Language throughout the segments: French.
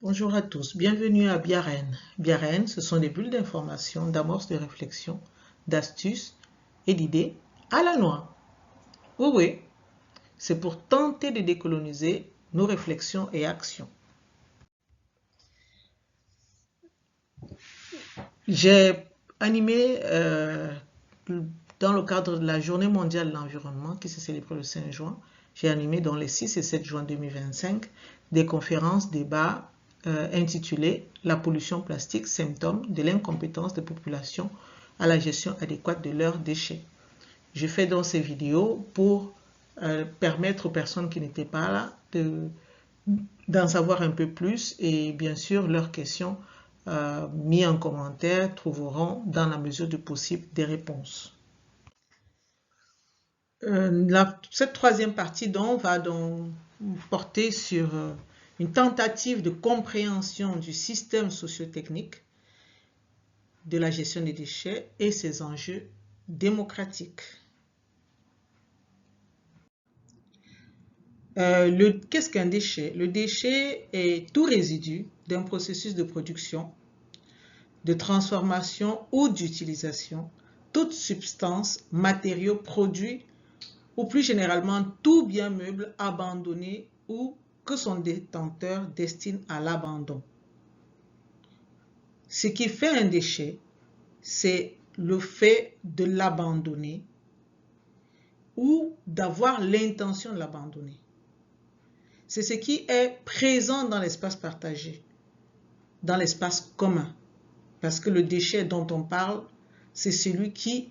Bonjour à tous, bienvenue à Biaren. Biaren, ce sont des bulles d'information, d'amorces de réflexion, d'astuces et d'idées à la noix. Oui, oui, c'est pour tenter de décoloniser nos réflexions et actions. J'ai animé dans le cadre de la Journée mondiale de l'environnement qui s'est célébrée le 5 juin, j'ai animé dans les 6 et 7 juin 2025 des conférences, débats intitulées La pollution plastique, symptômes de l'incompétence des populations à la gestion adéquate de leurs déchets. Je fais donc ces vidéos pour permettre aux personnes qui n'étaient pas là d'en savoir un peu plus et bien sûr leurs questions mis en commentaire trouveront dans la mesure du possible des réponses. Cette troisième partie donc, va donc porter sur une tentative de compréhension du système socio-technique de la gestion des déchets et ses enjeux démocratiques. Qu'est-ce qu'un déchet? Le déchet est tout résidu d'un processus de production, de transformation ou d'utilisation, toute substance, matériau, produit ou plus généralement tout bien meuble abandonné ou que son détenteur destine à l'abandon. Ce qui fait un déchet, c'est le fait de l'abandonner ou d'avoir l'intention de l'abandonner. C'est ce qui est présent dans l'espace partagé, dans l'espace commun. Parce que le déchet dont on parle, c'est celui qui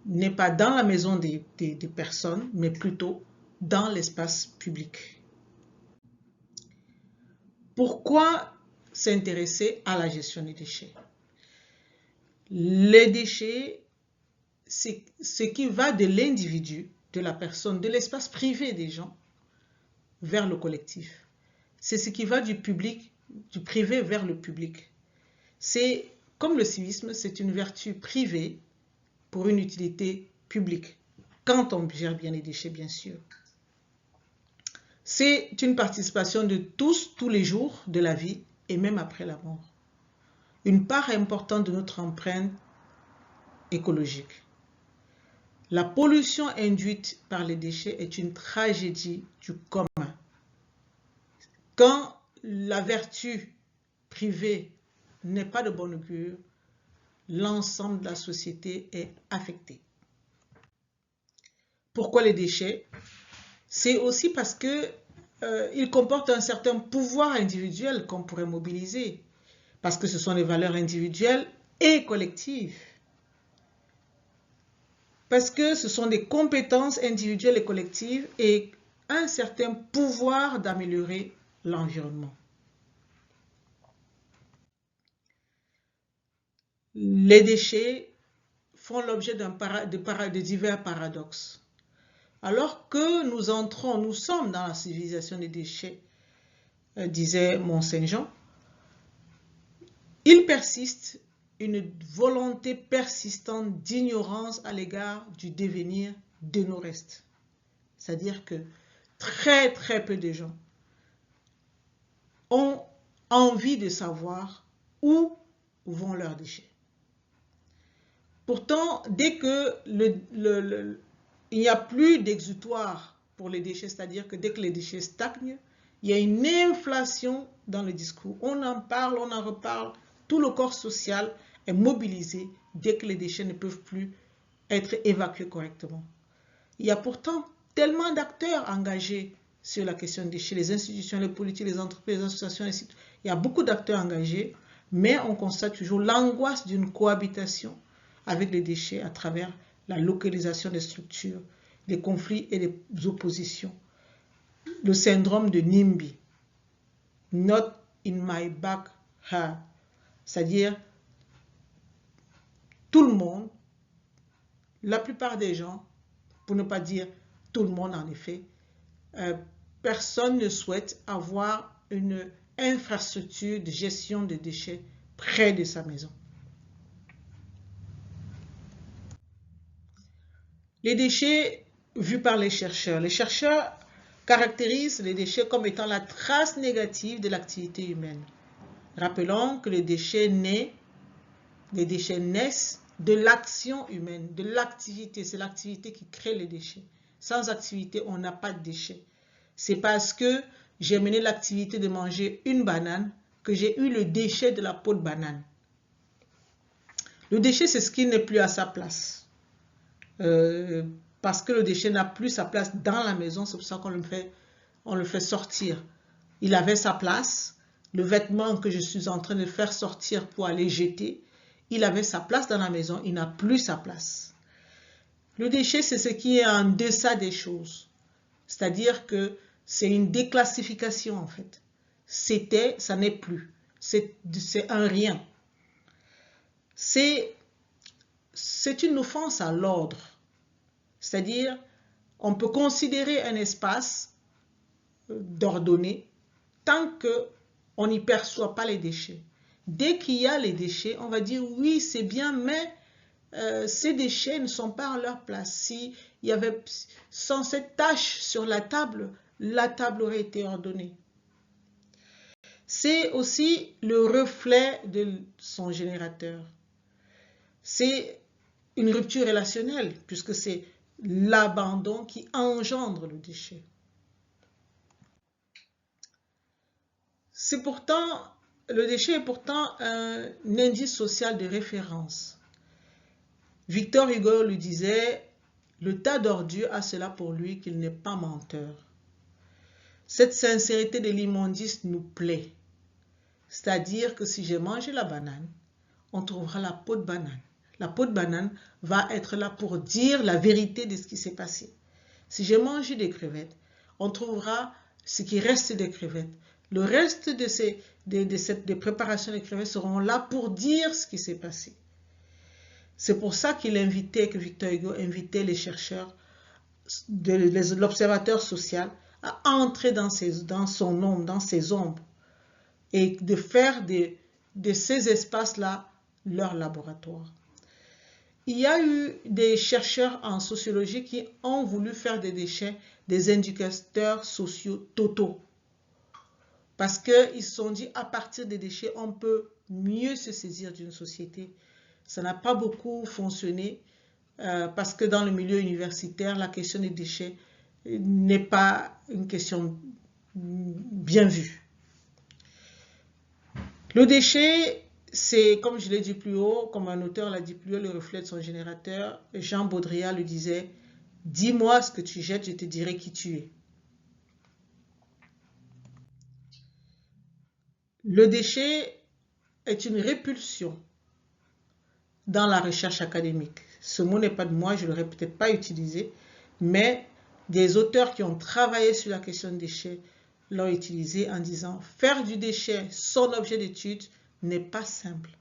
n'est pas dans la maison des personnes, mais plutôt dans l'espace public. Pourquoi s'intéresser à la gestion des déchets? Les déchets, c'est ce qui va de l'individu, de la personne, de l'espace privé des gens, vers le collectif. C'est ce qui va du public, du privé vers le public. C'est comme le civisme, c'est une vertu privée pour une utilité publique, quand on gère bien les déchets, bien sûr. C'est une participation de tous, tous les jours de la vie et même après la mort. Une part importante de notre empreinte écologique. La pollution induite par les déchets est une tragédie du commun. Quand la vertu privée n'est pas de bon augure, l'ensemble de la société est affecté. Pourquoi les déchets? C'est aussi parce que ils comportent un certain pouvoir individuel qu'on pourrait mobiliser, parce que ce sont des valeurs individuelles et collectives, parce que ce sont des compétences individuelles et collectives et un certain pouvoir d'améliorer l'environnement. Les déchets font l'objet de divers paradoxes. Alors que nous sommes dans la civilisation des déchets, disait Mont-Saint-Jean, il persiste une volonté persistante d'ignorance à l'égard du devenir de nos restes. C'est-à-dire que très très peu de gens ont envie de savoir où vont leurs déchets. Pourtant, dès que il n'y a plus d'exutoire pour les déchets, c'est-à-dire que dès que les déchets stagnent, il y a une inflation dans le discours. On en parle, on en reparle. Tout le corps social est mobilisé dès que les déchets ne peuvent plus être évacués correctement. Il y a pourtant tellement d'acteurs engagés sur la question des déchets, les institutions, les politiques, les entreprises, les associations, les sites. Il y a beaucoup d'acteurs engagés, mais on constate toujours l'angoisse d'une cohabitation avec les déchets à travers la localisation des structures, les conflits et les oppositions. Le syndrome de NIMBY, Not in my backyard, c'est-à-dire tout le monde, la plupart des gens, pour ne pas dire tout le monde en effet, personne ne souhaite avoir une infrastructure de gestion des déchets près de sa maison. Les déchets vus par les chercheurs. Les chercheurs caractérise les déchets comme étant la trace négative de l'activité humaine. Rappelons que les déchets naissent de l'action humaine, de l'activité. C'est l'activité qui crée les déchets. Sans activité, on n'a pas de déchets. C'est parce que j'ai mené l'activité de manger une banane que j'ai eu le déchet de la peau de banane. Le déchet, c'est ce qui n'est plus à sa place. Parce que le déchet n'a plus sa place dans la maison, c'est pour ça qu'on le fait sortir. Il avait sa place. Le vêtement que je suis en train de faire sortir pour aller jeter, il avait sa place dans la maison, il n'a plus sa place. Le déchet, c'est ce qui est en deçà des choses. C'est-à-dire que c'est une déclassification en fait. C'était, ça n'est plus. C'est un rien. C'est une offense à l'ordre. C'est-à-dire, on peut considérer un espace d'ordonné tant qu'on n'y perçoit pas les déchets. Dès qu'il y a les déchets, on va dire oui, c'est bien, mais ces déchets ne sont pas à leur place. S'il y avait sans cette tâche sur la table aurait été ordonnée. C'est aussi le reflet de son générateur. C'est une rupture relationnelle, puisque c'est l'abandon qui engendre le déchet. Le déchet est pourtant un indice social de référence. Victor Hugo lui disait, le tas d'ordures a cela pour lui qu'il n'est pas menteur. Cette sincérité de l'immondice nous plaît. C'est-à-dire que si j'ai mangé la banane, on trouvera la peau de banane. La peau de banane va être là pour dire la vérité de ce qui s'est passé. Si j'ai mangé des crevettes, on trouvera ce qui reste des crevettes. Le reste des préparations des crevettes seront là pour dire ce qui s'est passé. C'est pour ça que Victor Hugo invitait les chercheurs, l'observateur social, à entrer dans son ombre, dans ses ombres, et de faire de ces espaces-là leur laboratoire. Il y a eu des chercheurs en sociologie qui ont voulu faire des déchets des indicateurs sociaux totaux. Parce qu'ils se sont dit, à partir des déchets, on peut mieux se saisir d'une société. Ça n'a pas beaucoup fonctionné parce que dans le milieu universitaire, la question des déchets n'est pas une question bien vue. Le déchet, c'est, comme je l'ai dit plus haut, comme un auteur l'a dit plus haut, le reflet de son générateur. Jean Baudrillard le disait, « Dis-moi ce que tu jettes, je te dirai qui tu es. » Le déchet est une répulsion dans la recherche académique. Ce mot n'est pas de moi, je ne l'aurais peut-être pas utilisé, mais des auteurs qui ont travaillé sur la question des déchets l'ont utilisé en disant « Faire du déchet son objet d'étude n'est pas simple.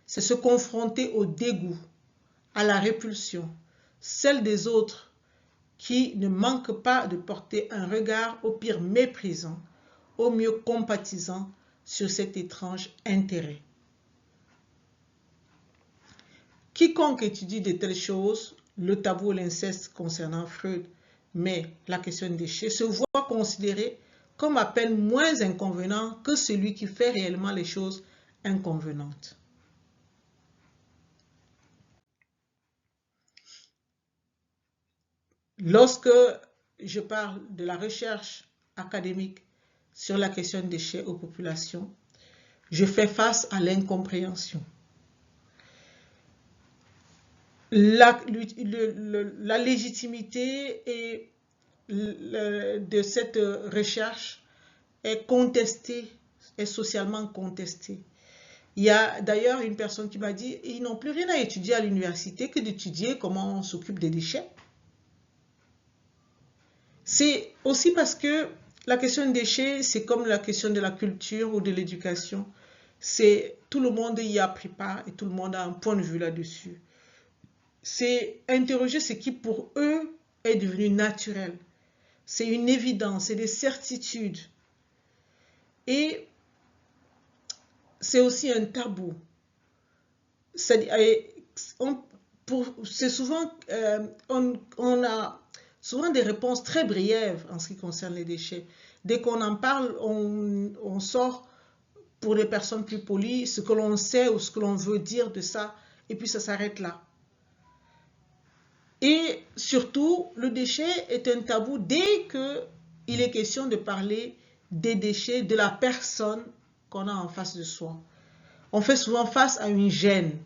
C'est se confronter au dégoût, à la répulsion, celle des autres qui ne manquent pas de porter un regard au pire méprisant, au mieux compatissant sur cet étrange intérêt. Quiconque étudie de telles choses, le tabou et l'inceste concernant Freud, mais la question des déchets, se voit considéré comme à peine moins inconvenant que celui qui fait réellement les choses inconvenantes. Lorsque je parle de la recherche académique sur la question des déchets aux populations, je fais face à l'incompréhension. La légitimité de cette recherche est contestée, est socialement contestée. Il y a d'ailleurs une personne qui m'a dit, ils n'ont plus rien à étudier à l'université que d'étudier comment on s'occupe des déchets. C'est aussi parce que la question des déchets, c'est comme la question de la culture ou de l'éducation. Tout le monde y a pris part et tout le monde a un point de vue là-dessus. C'est interroger ce qui pour eux est devenu naturel. C'est une évidence, c'est des certitudes. Et c'est aussi un tabou. C'est souvent, souvent des réponses très brièves en ce qui concerne les déchets. Dès qu'on en parle, on sort pour les personnes plus polies ce que l'on sait ou ce que l'on veut dire de ça, et puis ça s'arrête là. Et surtout, le déchet est un tabou dès qu'il est question de parler des déchets de la personne qu'on a en face de soi. On fait souvent face à une gêne.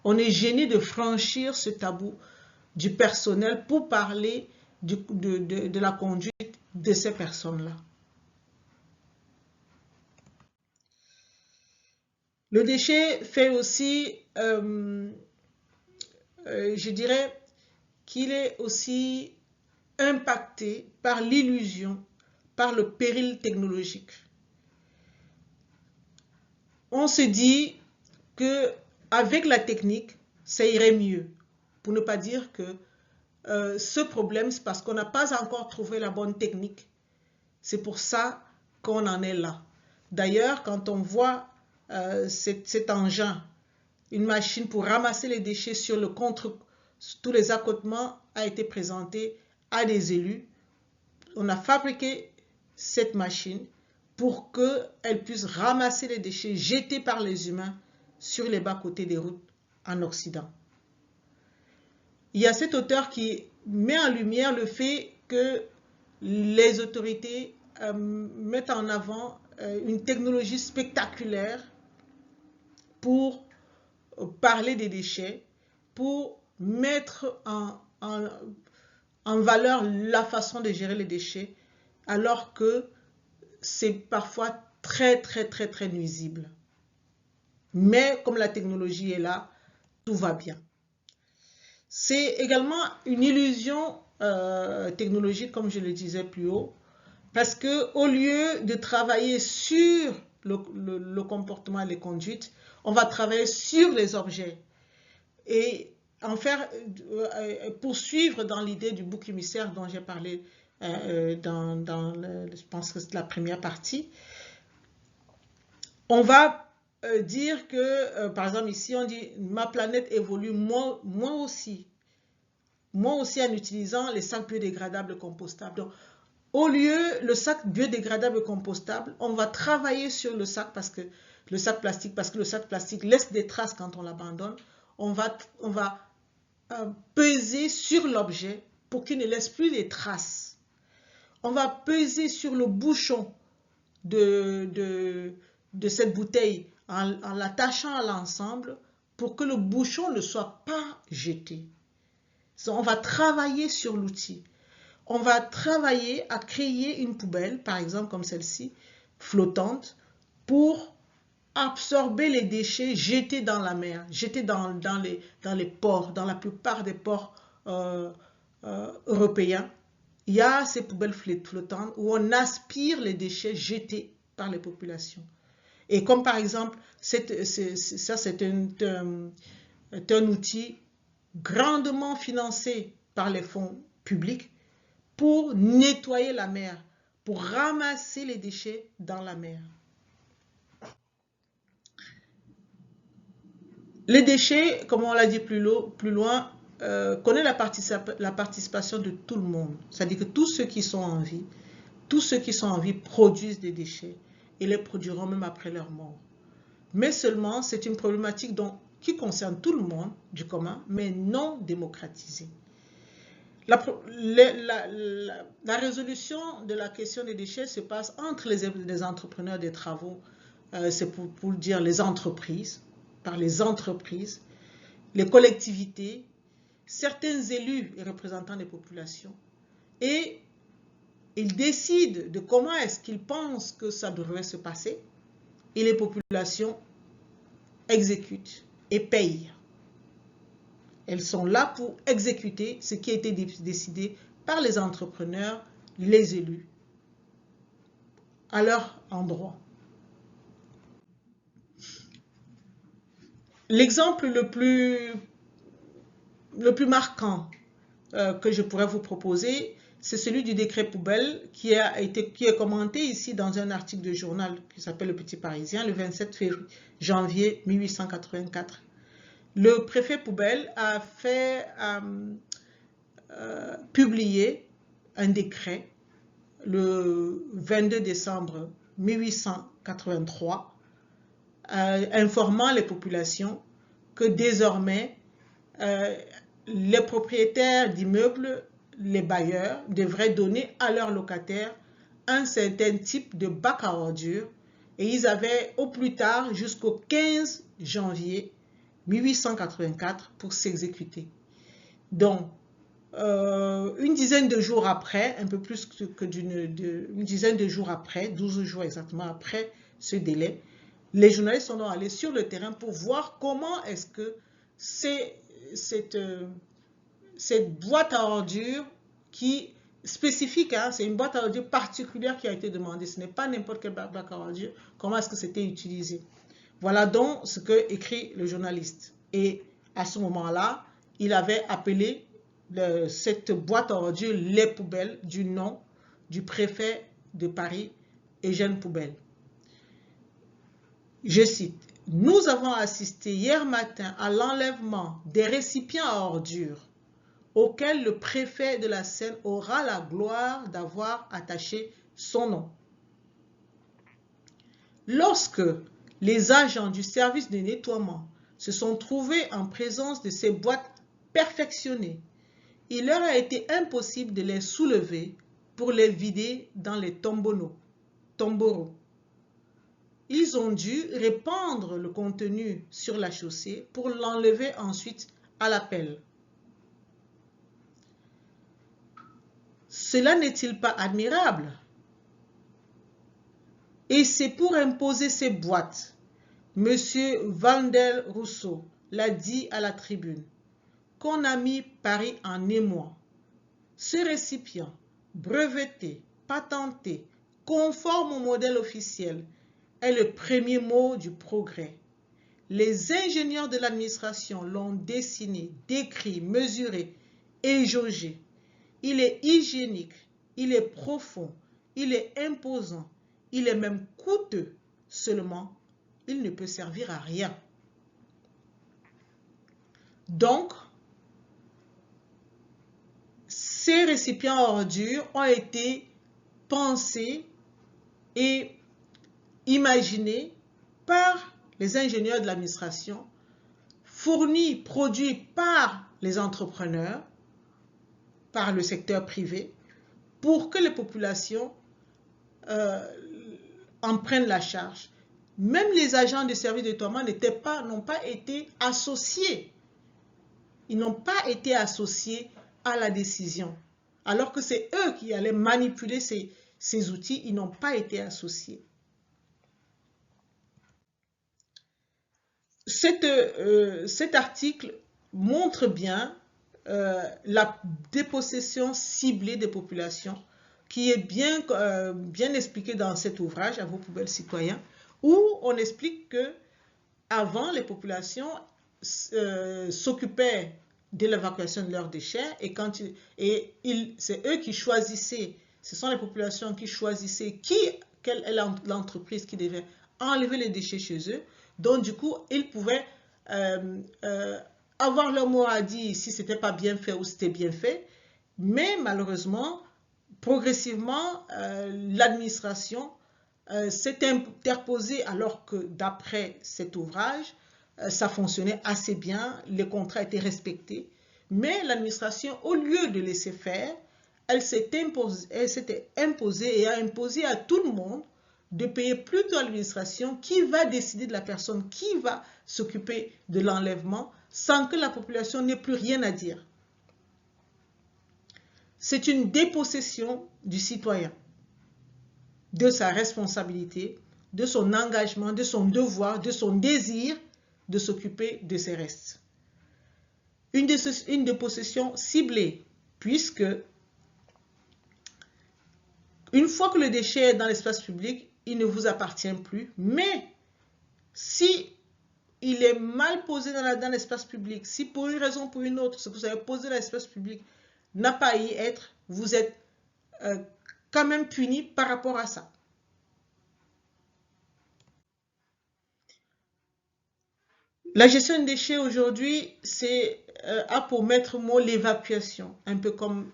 On est gêné de franchir ce tabou du personnel pour parler de la conduite de ces personnes-là. Le déchet fait aussi, je dirais, qu'il est aussi impacté par l'illusion, par le péril technologique. On se dit qu'avec la technique, ça irait mieux. Pour ne pas dire que ce problème, c'est parce qu'on n'a pas encore trouvé la bonne technique. C'est pour ça qu'on en est là. D'ailleurs, quand on voit cet engin, une machine pour ramasser les déchets sur tous les accotements a été présenté à des élus. On a fabriqué cette machine pour qu'elle puisse ramasser les déchets jetés par les humains sur les bas-côtés des routes en Occident. Il y a cet auteur qui met en lumière le fait que les autorités mettent en avant une technologie spectaculaire pour parler des déchets, pour mettre en valeur la façon de gérer les déchets, alors que c'est parfois très nuisible. Mais comme la technologie est là, tout va bien. C'est également une illusion technologique, comme je le disais plus haut, parce qu'au lieu de travailler sur le comportement et les conduites, on va travailler sur les objets et en faire poursuivre dans l'idée du bouc émissaire dont j'ai parlé je pense que c'est la première partie. On va dire que, par exemple ici on dit ma planète évolue, moi aussi en utilisant les sacs biodégradables compostables. Donc, au lieu le sac biodégradable compostable, on va travailler sur le sac plastique parce que le sac plastique laisse des traces quand on l'abandonne. On va peser sur l'objet pour qu'il ne laisse plus des traces. On va peser sur le bouchon de cette bouteille en l'attachant à l'ensemble pour que le bouchon ne soit pas jeté. On va travailler sur l'outil. On va travailler à créer une poubelle, par exemple comme celle-ci, flottante, pour absorber les déchets jetés dans la mer, jetés dans les ports, dans la plupart des ports européens. Il y a ces poubelles flottantes où on aspire les déchets jetés par les populations. Et comme par exemple, ça c'est un outil grandement financé par les fonds publics pour nettoyer la mer, pour ramasser les déchets dans la mer. Les déchets, comme on l'a dit plus loin, connaît la participation de tout le monde. C'est-à-dire que tous ceux qui sont en vie, produisent des déchets et les produiront même après leur mort. Mais seulement, c'est une problématique qui concerne tout le monde du commun, mais non démocratisée. La résolution de la question des déchets se passe entre les entrepreneurs des travaux, c'est pour dire les entreprises, par les entreprises, les collectivités, certains élus et représentants des populations, et ils décident de comment est-ce qu'ils pensent que ça devrait se passer, et les populations exécutent et payent. Elles sont là pour exécuter ce qui a été décidé par les entrepreneurs, les élus, à leur endroit. L'exemple le plus marquant que je pourrais vous proposer, c'est celui du décret poubelle qui est commenté ici dans un article de journal qui s'appelle Le Petit Parisien, le 27 janvier 1884. Le préfet Poubelle a fait publier un décret le 22 décembre 1883 informant les populations que désormais les propriétaires d'immeubles, les bailleurs, devraient donner à leurs locataires un certain type de bac à ordures et ils avaient au plus tard jusqu'au 15 janvier 1884 pour s'exécuter. Donc, une dizaine de jours après, un peu plus que une dizaine de jours après, 12 jours exactement après ce délai, les journalistes sont allés sur le terrain pour voir comment est-ce que cette boîte à ordures qui spécifique, hein, c'est une boîte à ordures particulière qui a été demandée. Ce n'est pas n'importe quel bac à ordures. Comment est-ce que c'était utilisé? Voilà donc ce que écrit le journaliste. Et à ce moment-là, il avait appelé cette boîte à ordures les poubelles du nom du préfet de Paris, Eugène Poubelle. Je cite, « Nous avons assisté hier matin à l'enlèvement des récipients à ordures auxquels le préfet de la Seine aura la gloire d'avoir attaché son nom. Lorsque les agents du service de nettoiement se sont trouvés en présence de ces boîtes perfectionnées, il leur a été impossible de les soulever pour les vider dans les tombereaux. Ils ont dû répandre le contenu sur la chaussée pour l'enlever ensuite à la pelle. Cela n'est-il pas admirable? Et c'est pour imposer ces boîtes, M. Vandel-Rousseau l'a dit à la tribune, qu'on a mis Paris en émoi. Ce récipient, breveté, patenté, conforme au modèle officiel, est le premier mot du progrès. Les ingénieurs de l'administration l'ont dessiné, décrit, mesuré et jaugé. Il est hygiénique, il est profond, il est imposant, il est même coûteux. Seulement, il ne peut servir à rien. Donc, ces récipients à ordures ont été pensés et imaginés par les ingénieurs de l'administration, fournis, produits par les entrepreneurs, par le secteur privé, pour que les populations en prennent la charge. Même les agents de service de nettoiement n'ont pas été associés. Ils n'ont pas été associés à la décision. Alors que c'est eux qui allaient manipuler ces outils, ils n'ont pas été associés. Cet article montre bien la dépossession ciblée des populations qui est bien expliquée dans cet ouvrage, à vos poubelles citoyens, où on explique que avant les populations s'occupaient de l'évacuation de leurs déchets c'est eux qui choisissaient, ce sont les populations qui choisissaient quelle est l'entreprise qui devait enlever les déchets chez eux. Donc du coup, ils pouvaient avoir leur mot à dire si c'était pas bien fait ou c'était bien fait. Mais malheureusement, progressivement, l'administration s'est interposée alors que d'après cet ouvrage, ça fonctionnait assez bien, les contrats étaient respectés. Mais l'administration, au lieu de laisser faire, elle s'était imposée et a imposé à tout le monde de payer plutôt à l'administration qui va décider de la personne qui va s'occuper de l'enlèvement sans que la population n'ait plus rien à dire. C'est une dépossession du citoyen, de sa responsabilité, de son engagement, de son devoir, de son désir de s'occuper de ses restes. Une dépossession ciblée, puisque une fois que le déchet est dans l'espace public, il ne vous appartient plus. Mais si il est mal posé dans l'espace public, si pour une raison ou pour une autre, ce que vous avez posé dans l'espace public n'a pas à y être, vous êtes quand même puni par rapport à ça. La gestion des déchets aujourd'hui, a pour maître mot l'évacuation, un peu comme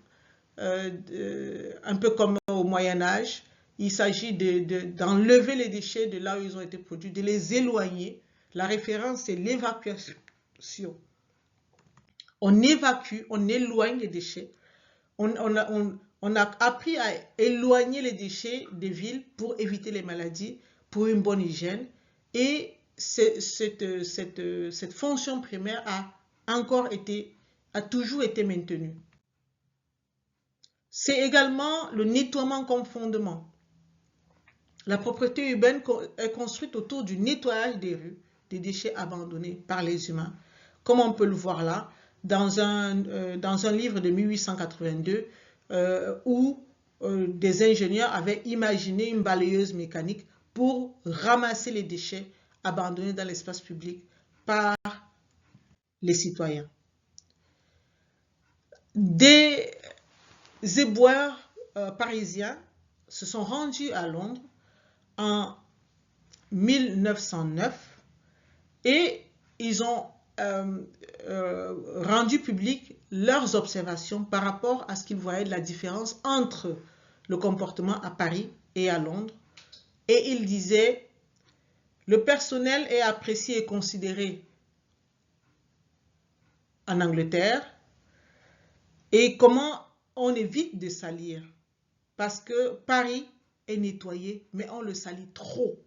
un peu comme au Moyen-Âge. Il s'agit d'enlever les déchets de là où ils ont été produits, de les éloigner. La référence, c'est l'évacuation. On évacue, on éloigne les déchets. On a appris à éloigner les déchets des villes pour éviter les maladies, pour une bonne hygiène. Et cette fonction primaire a toujours été maintenue. C'est également le nettoiement comme fondement. La propreté urbaine est construite autour du nettoyage des rues, des déchets abandonnés par les humains, comme on peut le voir là, dans un livre de 1882, où des ingénieurs avaient imaginé une balayeuse mécanique pour ramasser les déchets abandonnés dans l'espace public par les citoyens. Des éboueurs parisiens se sont rendus à Londres en 1909 et ils ont rendu public leurs observations par rapport à ce qu'ils voyaient de la différence entre le comportement à Paris et à Londres. Et ils disaient, le personnel est apprécié et considéré en Angleterre, et comment on évite de salir, parce que Paris est nettoyé, mais on le salit trop.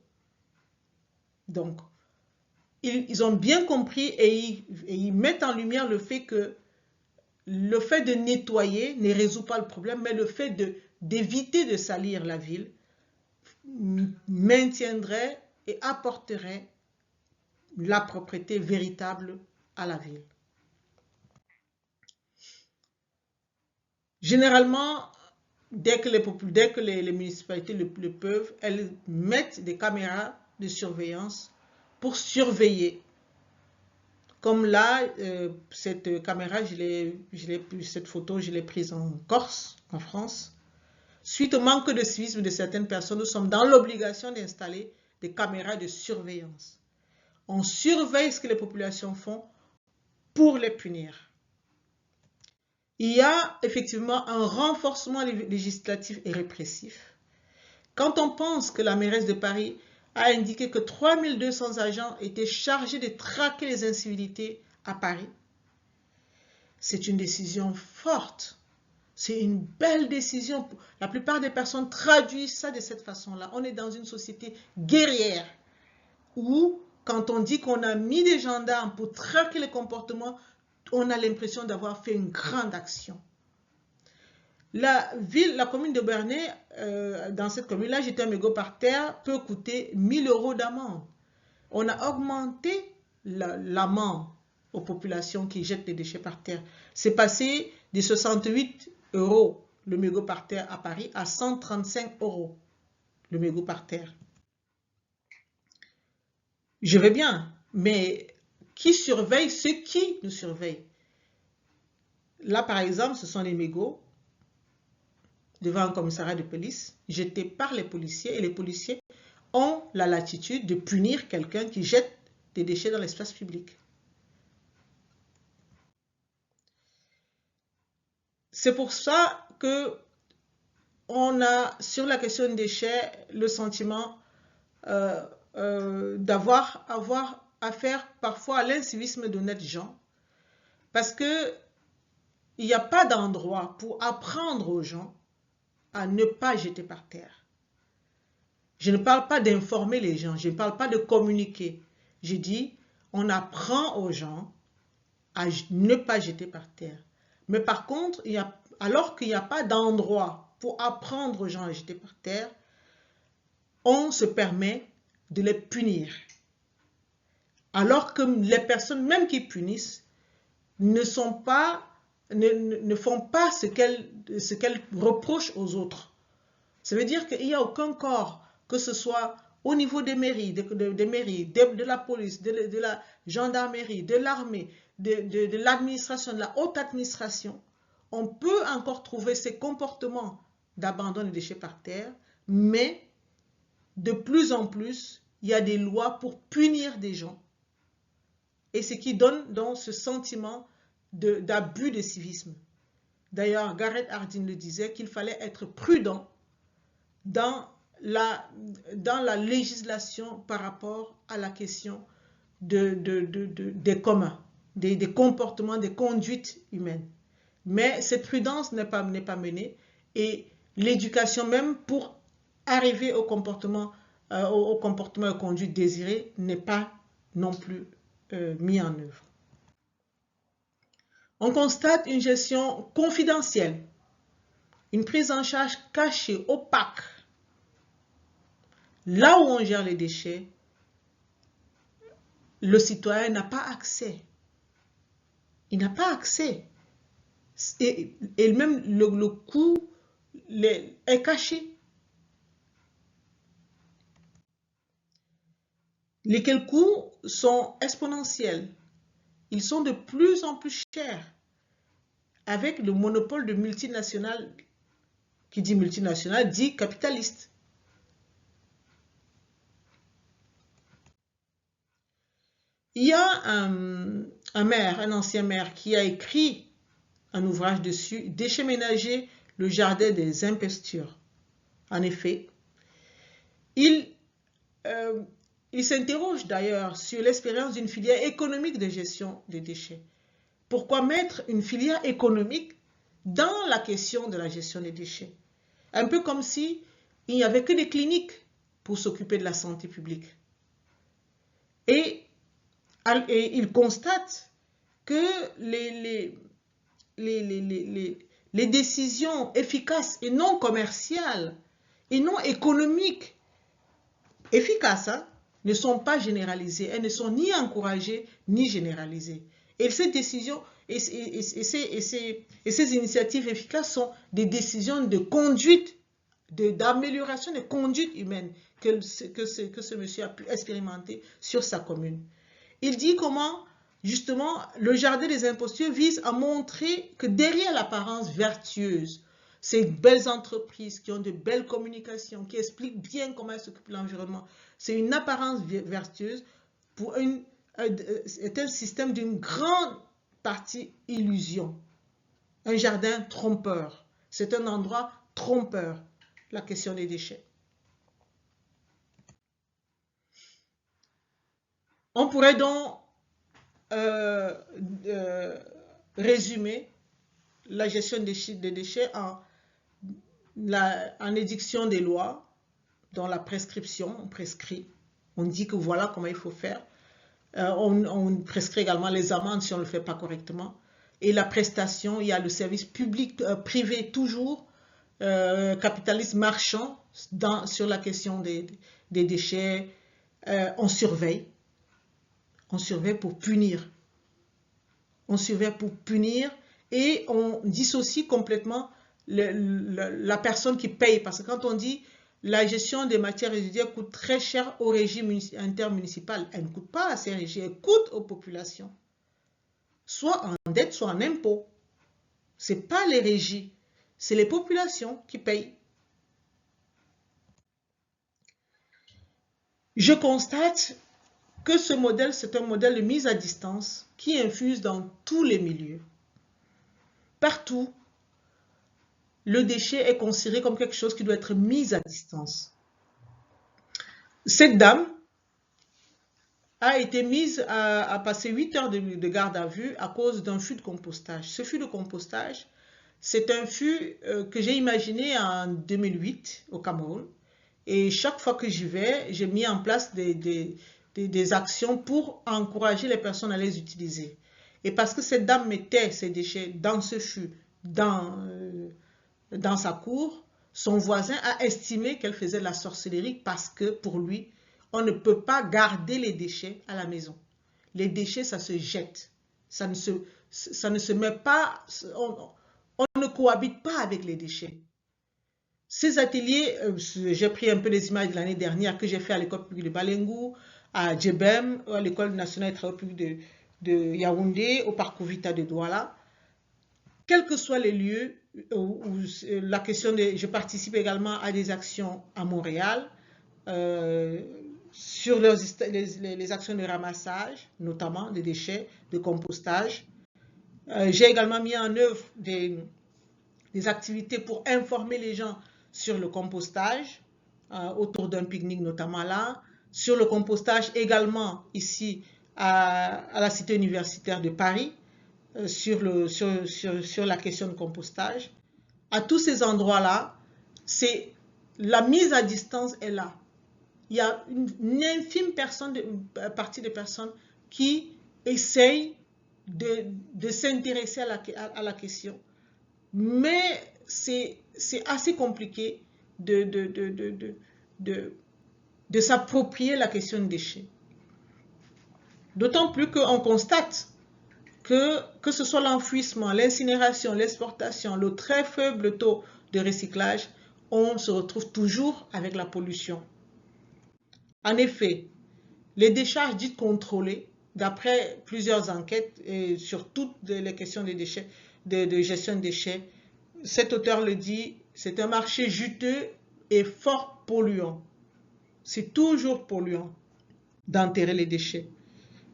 Donc, ils ont bien compris et ils mettent en lumière le fait que le fait de nettoyer ne résout pas le problème, mais le fait d'éviter de salir la ville maintiendrait et apporterait la propreté véritable à la ville. Généralement, dès que les municipalités le peuvent, elles mettent des caméras de surveillance pour surveiller. Comme là, cette caméra, cette photo, je l'ai prise en Corse, en France. Suite au manque de civisme de certaines personnes, nous sommes dans l'obligation d'installer des caméras de surveillance. On surveille ce que les populations font pour les punir. Il y a effectivement un renforcement législatif et répressif. Quand on pense que la mairesse de Paris a indiqué que 3200 agents étaient chargés de traquer les incivilités à Paris, c'est une décision forte. C'est une belle décision. La plupart des personnes traduisent ça de cette façon-là. On est dans une société guerrière où, quand on dit qu'on a mis des gendarmes pour traquer les comportements, on a l'impression d'avoir fait une grande action. La commune de Bernay, dans cette commune-là, jeter un mégot par terre peut coûter 1000 € d'amende. On a augmenté l'amende aux populations qui jettent des déchets par terre. C'est passé de 68 € le mégot par terre à Paris à 135 € le mégot par terre. Je vais bien, mais qui surveille ceux qui nous surveillent? Là, par exemple, ce sont les mégots devant un commissariat de police, jetés par les policiers, et les policiers ont la latitude de punir quelqu'un qui jette des déchets dans l'espace public. C'est pour ça que on a, sur la question des déchets, le sentiment d'avoir affaire parfois à l'incivisme d'honnêtes gens, parce que il n'y a pas d'endroit pour apprendre aux gens à ne pas jeter par terre. Je ne parle pas d'informer les gens, je ne parle pas de communiquer. Je dis, on apprend aux gens à ne pas jeter par terre. Mais par contre, alors qu'il n'y a pas d'endroit pour apprendre aux gens à jeter par terre, on se permet de les punir. Alors que les personnes même qui punissent ne font pas ce qu'elles reprochent aux autres. Ça veut dire qu'il n'y a aucun corps, que ce soit au niveau des mairies, de la police, de la gendarmerie, de l'armée, de l'administration, de la haute administration. On peut encore trouver ces comportements d'abandon des déchets par terre, mais de plus en plus, il y a des lois pour punir des gens. Et ce qui donne donc ce sentiment d'abus de civisme, D'ailleurs, Gareth Hardin le disait, qu'il fallait être prudent dans la législation par rapport à la question des communs, des comportements, des conduites humaines. Mais cette prudence n'est pas menée et l'éducation même pour arriver au comportement et conduite désirée n'est pas non plus mis en œuvre. On constate une gestion confidentielle, une prise en charge cachée, opaque. Là où on gère les déchets, le citoyen n'a pas accès. Il n'a pas accès. Et même le coût est caché. Lesquels coûts sont exponentiels. Ils sont de plus en plus chers avec le monopole de multinationales. Qui dit multinationale dit capitaliste. Il y a un ancien maire qui a écrit un ouvrage dessus, Déchets ménagers, le jardin des impostures. En effet, il s'interroge d'ailleurs sur l'expérience d'une filière économique de gestion des déchets. Pourquoi mettre une filière économique dans la question de la gestion des déchets? Un peu comme si il n'y avait que des cliniques pour s'occuper de la santé publique. Et il constate que les décisions efficaces et non commerciales et non économiques efficaces ne sont pas généralisées. Elles ne sont ni encouragées ni généralisées. Et ces décisions et ces initiatives efficaces sont des décisions de conduite, d'amélioration des conduites humaines que ce monsieur a pu expérimenter sur sa commune. Il dit comment, justement, le jardin des impostures vise à montrer que derrière l'apparence vertueuse, ces belles entreprises qui ont de belles communications, qui expliquent bien comment elles s'occupent de l'environnement, c'est une apparence vertueuse pour est un système d'une grande partie illusion. Un jardin trompeur. C'est un endroit trompeur, la question des déchets. On pourrait donc résumer la gestion des déchets en édiction des lois, dans la prescription, on prescrit, on dit que voilà comment il faut faire. On prescrit également les amendes si on ne le fait pas correctement. Et la prestation, il y a le service public, privé toujours, capitaliste marchand sur la question des déchets. On surveille pour punir. On surveille pour punir et on dissocie complètement la personne qui paye. Parce que quand on dit la gestion des matières résiduelles coûte très cher au régime intermunicipal, elle ne coûte pas à ces régies, elle coûte aux populations. Soit en dette, soit en impôts. Ce n'est pas les régies, c'est les populations qui payent. Je constate que ce modèle, c'est un modèle de mise à distance qui infuse dans tous les milieux. Partout, le déchet est considéré comme quelque chose qui doit être mis à distance. Cette dame a été mise à passer 8 heures de garde à vue à cause d'un fût de compostage. Ce fût de compostage, c'est un fût que j'ai imaginé en 2008 au Cameroun. Et chaque fois que j'y vais, j'ai mis en place des actions pour encourager les personnes à les utiliser. Et parce que cette dame mettait ses déchets dans ce fût, dans sa cour, son voisin a estimé qu'elle faisait de la sorcellerie parce que pour lui, on ne peut pas garder les déchets à la maison. Les déchets, ça se jette. Ça ne se met pas, on ne cohabite pas avec les déchets. Ces ateliers, j'ai pris un peu les images de l'année dernière que j'ai fait à l'école publique de Balengou, à Djebem, à l'école nationale des travaux publics de Yaoundé, au parcours Vita de Douala. Quels que soient les lieux, la question je participe également à des actions à Montréal, sur les actions de ramassage, notamment des déchets, de compostage. J'ai également mis en œuvre des activités pour informer les gens sur le compostage, autour d'un pique-nique notamment là, sur le compostage également ici à la cité universitaire de Paris, sur la question de compostage. À tous ces endroits-là, la mise à distance est là. Il y a une infime partie des personnes qui essayent de s'intéresser à la question. Mais c'est assez compliqué de s'approprier la question des déchets. D'autant plus qu'on constate que ce soit l'enfouissement, l'incinération, l'exportation, le très faible taux de recyclage, on se retrouve toujours avec la pollution. En effet, les décharges dites contrôlées, d'après plusieurs enquêtes et sur toutes les questions des déchets, de gestion de déchets, cet auteur le dit, c'est un marché juteux et fort polluant. C'est toujours polluant d'enterrer les déchets.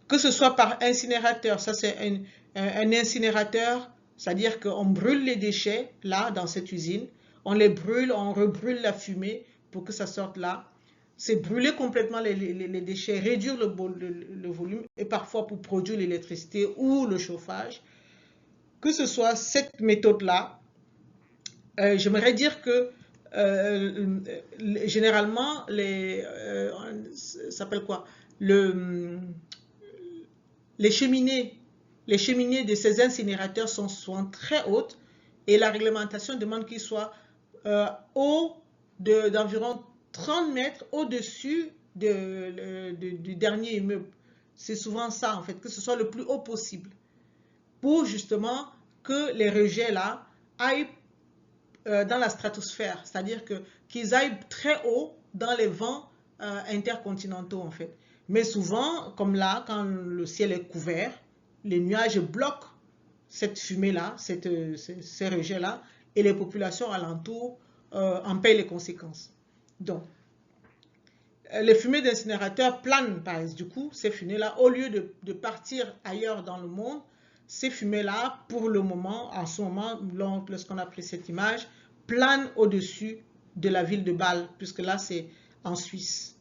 Que ce soit par incinérateur, ça c'est un incinérateur, c'est-à-dire qu'on brûle les déchets là dans cette usine, on les brûle, on rebrûle la fumée pour que ça sorte là. C'est brûler complètement les déchets, réduire le volume et parfois pour produire l'électricité ou le chauffage. Que ce soit cette méthode-là, j'aimerais dire que généralement, ça s'appelle quoi? Les cheminées de ces incinérateurs sont souvent très hautes et la réglementation demande qu'ils soient hauts d'environ 30 mètres au-dessus du dernier immeuble. C'est souvent ça en fait, que ce soit le plus haut possible pour justement que les rejets là aillent dans la stratosphère, c'est-à-dire qu'ils aillent très haut dans les vents intercontinentaux en fait. Mais souvent, comme là, quand le ciel est couvert, les nuages bloquent cette fumée-là, ces rejets-là, et les populations alentours en payent les conséquences. Donc, les fumées d'incinérateurs planent, par exemple. Du coup, ces fumées-là, au lieu de partir ailleurs dans le monde, ces fumées-là, pour le moment, en ce moment, lorsqu'on a pris cette image, planent au-dessus de la ville de Bâle, puisque là, c'est en Suisse.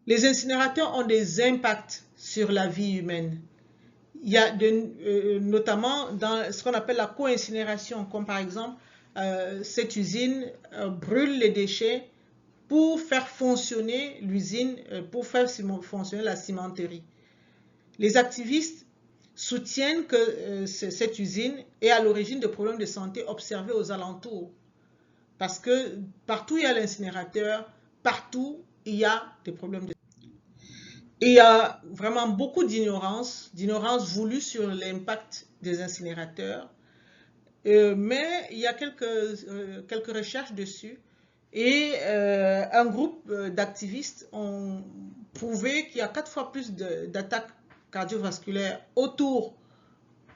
Les incinérateurs ont des impacts sur la vie humaine. Il y a notamment dans ce qu'on appelle la co-incinération, comme par exemple, cette usine brûle les déchets pour faire fonctionner l'usine, pour faire fonctionner la cimenterie. Les activistes soutiennent que cette usine est à l'origine de problèmes de santé observés aux alentours. Parce que partout il y a l'incinérateur, partout il y a des problèmes de santé. Il y a vraiment beaucoup d'ignorance voulue sur l'impact des incinérateurs. Mais il y a quelques recherches dessus. Et un groupe d'activistes ont prouvé qu'il y a 4 fois plus d'attaques cardiovasculaires autour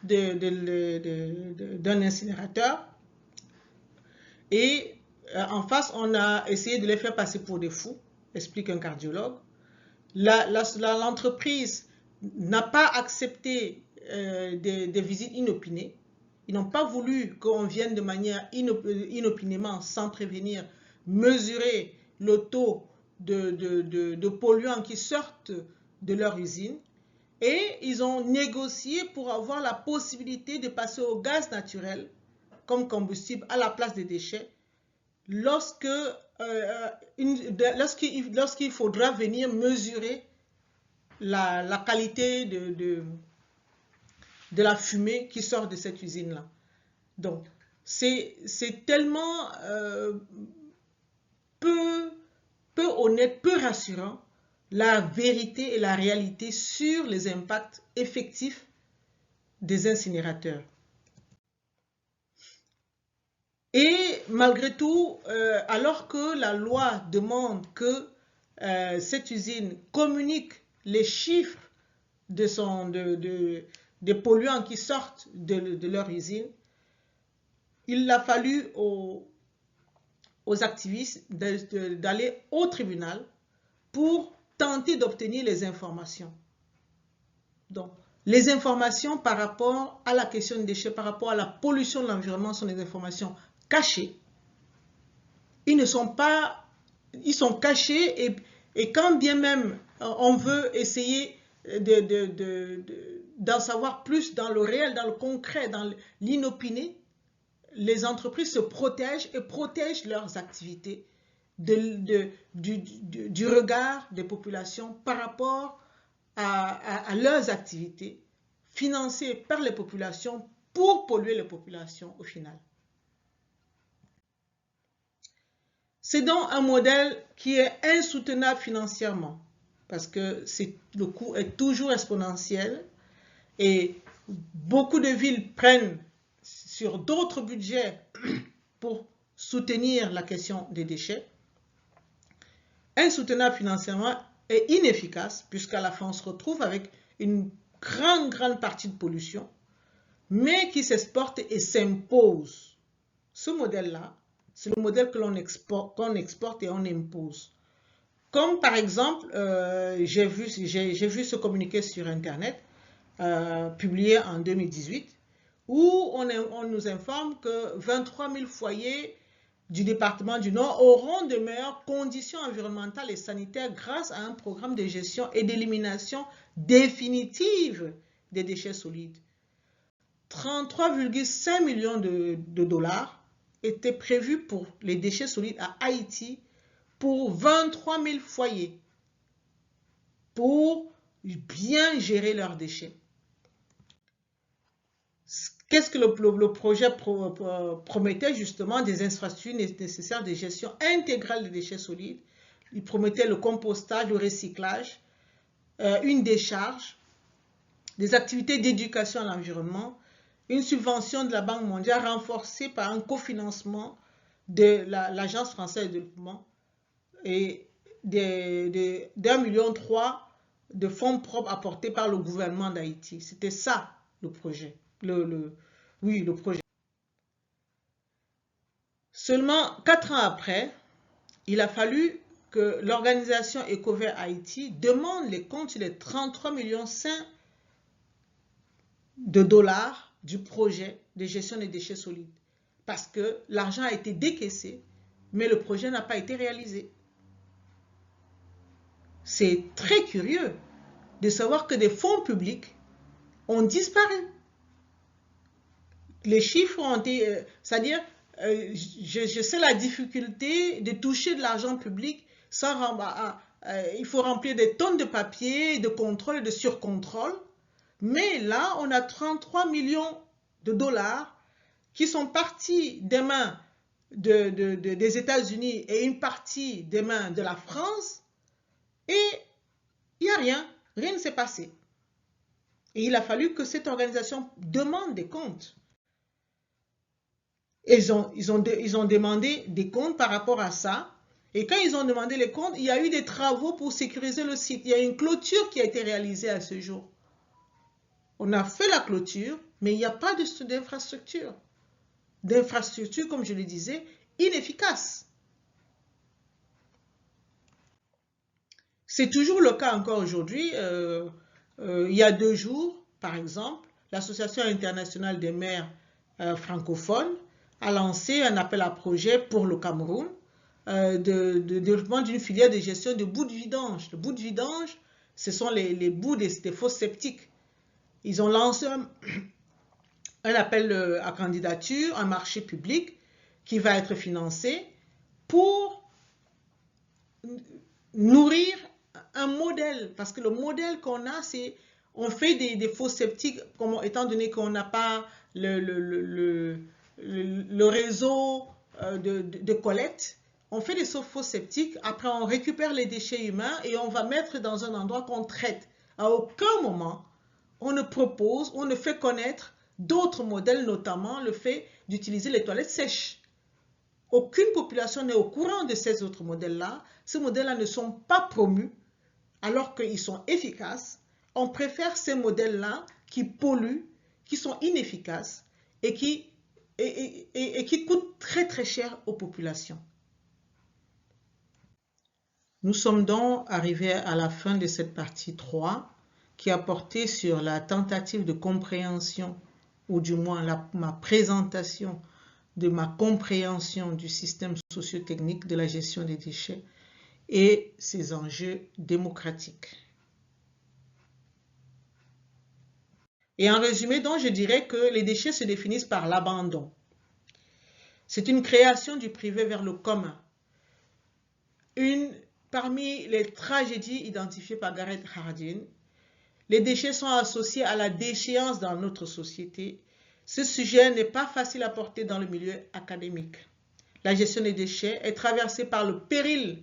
d'un incinérateur. Et en face, on a essayé de les faire passer pour des fous, explique un cardiologue. L'entreprise n'a pas accepté des visites inopinées. Ils n'ont pas voulu qu'on vienne de manière inopinément, sans prévenir, mesurer le taux de polluants qui sortent de leur usine. Et ils ont négocié pour avoir la possibilité de passer au gaz naturel comme combustible à la place des déchets lorsqu'il faudra venir mesurer la qualité de la fumée qui sort de cette usine-là. Donc, c'est tellement peu honnête, peu rassurant, la vérité et la réalité sur les impacts effectifs des incinérateurs. Et malgré tout, alors que la loi demande que cette usine communique les chiffres des polluants qui sortent de leur usine, il a fallu aux activistes d'aller au tribunal pour tenter d'obtenir les informations. Donc, les informations par rapport à la question des déchets, par rapport à la pollution de l'environnement sont des informations cachées. Ils sont cachés et quand bien même on veut essayer d'en savoir plus dans le réel, dans le concret, dans l'inopiné, les entreprises se protègent et protègent leurs activités du regard des populations par rapport à leurs activités financées par les populations pour polluer les populations au final. C'est donc un modèle qui est insoutenable financièrement parce que le coût est toujours exponentiel et beaucoup de villes prennent sur d'autres budgets pour soutenir la question des déchets. Insoutenable financièrement et inefficace puisqu'à la fin on se retrouve avec une grande partie de pollution mais qui s'exporte et s'impose. Ce modèle-là, c'est le modèle que l'on exporte et on impose. Comme par exemple, j'ai vu ce communiqué sur Internet, publié en 2018, où on nous informe que 23 000 foyers du département du Nord auront de meilleures conditions environnementales et sanitaires grâce à un programme de gestion et d'élimination définitive des déchets solides. 33,5 millions de dollars étaient prévus pour les déchets solides à Haïti pour 23 000 foyers pour bien gérer leurs déchets. Qu'est-ce que le projet promettait justement? Des infrastructures nécessaires de gestion intégrale des déchets solides. Il promettait le compostage, le recyclage, une décharge, des activités d'éducation à l'environnement, une subvention de la Banque mondiale renforcée par un cofinancement de l'Agence française de développement et d'1,3 million de fonds propres apportés par le gouvernement d'Haïti. C'était ça le projet. Oui, le projet. Seulement 4 ans après, il a fallu que l'organisation EcoVert Haïti demande les comptes sur les 33,5 millions de dollars du projet de gestion des déchets solides. Parce que l'argent a été décaissé, mais le projet n'a pas été réalisé. C'est très curieux de savoir que des fonds publics ont disparu. Les chiffres ont été... c'est-à-dire, je sais la difficulté de toucher de l'argent public sans... il faut remplir des tonnes de papier, de contrôle et de surcontrôle. Mais là, on a 33 millions de dollars qui sont partis des mains des États-Unis et une partie des mains de la France. Et il n'y a rien. Rien ne s'est passé. Et il a fallu que cette organisation demande des comptes. Ils ont demandé des comptes par rapport à ça. Et quand ils ont demandé les comptes, il y a eu des travaux pour sécuriser le site. Il y a une clôture qui a été réalisée à ce jour. On a fait la clôture, mais il n'y a pas d'infrastructure. D'infrastructure, comme je le disais, inefficace. C'est toujours le cas encore aujourd'hui. Il y a 2 jours, par exemple, l'Association internationale des maires francophones a lancé un appel à projet pour le Cameroun de développement d'une filière de gestion de boues de vidange. Les boues de vidange, ce sont les boues des fosses septiques. Ils ont lancé un appel à candidature, un marché public qui va être financé pour nourrir un modèle. Parce que le modèle qu'on a, c'est on fait des fosses septiques, étant donné qu'on n'a pas le réseau de collecte. On fait des fosses septiques, après on récupère les déchets humains et on va mettre dans un endroit qu'on traite. À aucun moment, on ne propose, on ne fait connaître d'autres modèles, notamment le fait d'utiliser les toilettes sèches. Aucune population n'est au courant de ces autres modèles-là. Ces modèles-là ne sont pas promus alors qu'ils sont efficaces. On préfère ces modèles-là qui polluent, qui sont inefficaces et qui coûtent très cher aux populations. Nous sommes donc arrivés à la fin de cette partie 3 qui a porté sur la tentative de compréhension, ou du moins ma présentation de ma compréhension du système socio-technique de la gestion des déchets et ses enjeux démocratiques. Et en résumé, donc, je dirais que les déchets se définissent par l'abandon. C'est une création du privé vers le commun. Parmi les tragédies identifiées par Gareth Hardin, les déchets sont associés à la déchéance dans notre société. Ce sujet n'est pas facile à porter dans le milieu académique. La gestion des déchets est traversée par le péril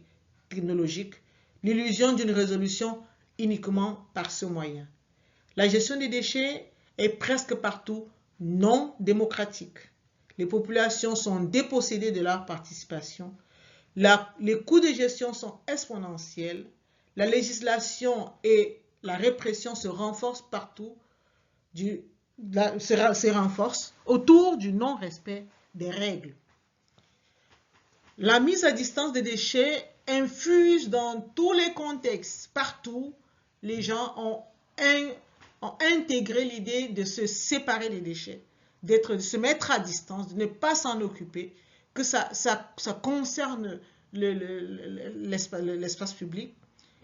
technologique, l'illusion d'une résolution uniquement par ce moyen. La gestion des déchets est presque partout non démocratique. Les populations sont dépossédées de leur participation. Les coûts de gestion sont exponentiels. La législation et la répression se renforcent partout, se renforcent autour du non-respect des règles. La mise à distance des déchets infuse dans tous les contextes, partout. Les gens ont intégré l'idée de se séparer des déchets, de se mettre à distance, de ne pas s'en occuper, que ça concerne l'espace public.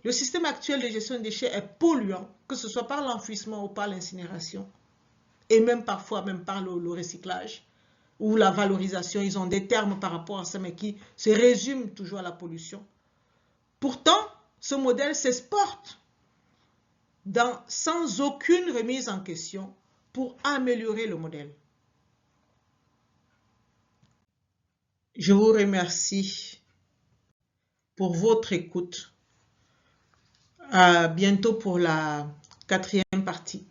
Le système actuel de gestion des déchets est polluant, que ce soit par l'enfouissement ou par l'incinération, et même parfois par le recyclage ou la valorisation. Ils ont des termes par rapport à ça, mais qui se résument toujours à la pollution. Pourtant, ce modèle s'exporte sans aucune remise en question pour améliorer le modèle. Je vous remercie pour votre écoute. À bientôt pour la 4e partie.